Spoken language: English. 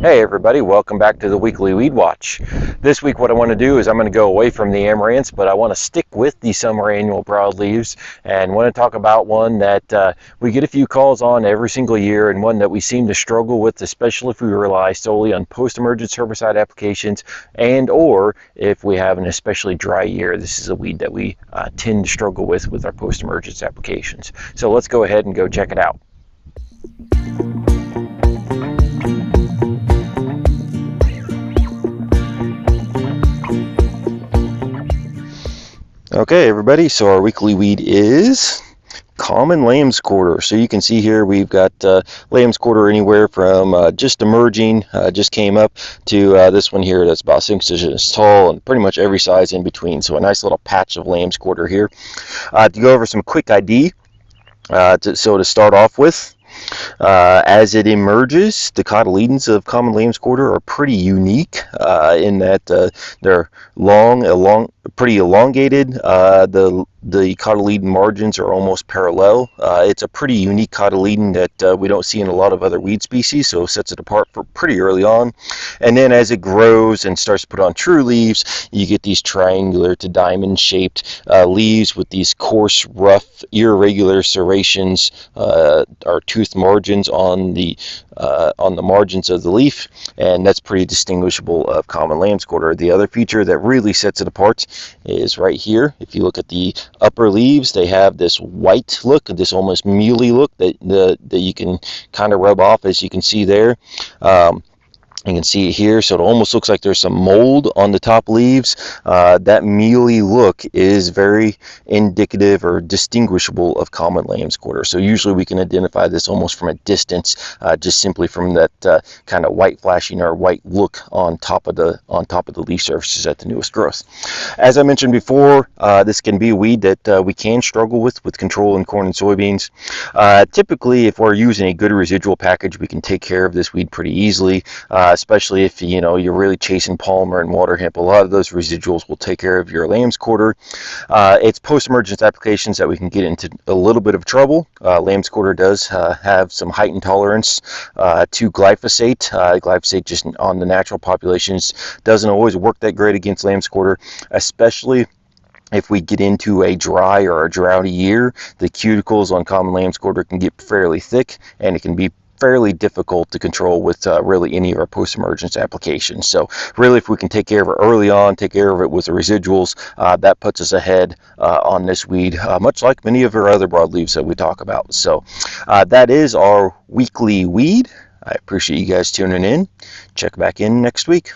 Hey everybody, welcome back to the weekly Weed Watch. This week what I want to do is I'm going to go away from the amaranths, but I want to stick with the summer annual broadleaves and want to talk about one that we get a few calls on every single year, and one that we seem to struggle with, especially if we rely solely on post-emergence herbicide applications and or if we have an especially dry year. This is a weed that we tend to struggle with our post-emergence applications. So let's go ahead and go check it out. Okay everybody, so our weekly weed is common lambsquarter. So you can see here we've got lambsquarter anywhere from just emerging, just came up, to this one here that's about 6 inches tall, and pretty much every size in between. So a nice little patch of lambsquarter here. To go over some quick ID, to start off with, as it emerges, the cotyledons of common lambsquarter are pretty unique in that they're pretty elongated. The cotyledon margins are almost parallel. It's a pretty unique cotyledon that we don't see in a lot of other weed species, so it sets it apart for pretty early on. And then as it grows and starts to put on true leaves, you get these triangular to diamond shaped leaves with these coarse, rough, irregular serrations or tooth margins on the margins of the leaf, and that's pretty distinguishable of common lambsquarter. The other feature that really sets it apart is right here. If you look at the upper leaves, they have this white look, this almost mealy look that you can kind of rub off, as you can see there. You can see it here, so it almost looks like there's some mold on the top leaves. That mealy look is very indicative or distinguishable of common lambsquarter. So usually we can identify this almost from a distance, just simply from that kind of white flashing or white look on top of the leaf surfaces at the newest growth. As I mentioned before, this can be a weed that we can struggle with control in corn and soybeans. Typically, if we're using a good residual package, we can take care of this weed pretty easily. Especially if you're really chasing palmer and water hemp. A lot of those residuals will take care of your lambsquarter. It's post-emergence applications that we can get into a little bit of trouble. Lambsquarter does have some heightened tolerance to glyphosate. Glyphosate just on the natural populations doesn't always work that great against lambsquarter, especially if we get into a dry or a droughty year. The cuticles on common lambsquarter can get fairly thick, and it can be fairly difficult to control with really any of our post-emergence applications. So really, if we can take care of it early on, take care of it with the residuals, that puts us ahead on this weed, much like many of our other broadleaves that we talk about. So that is our weekly weed. I appreciate you guys tuning in. Check back in next week.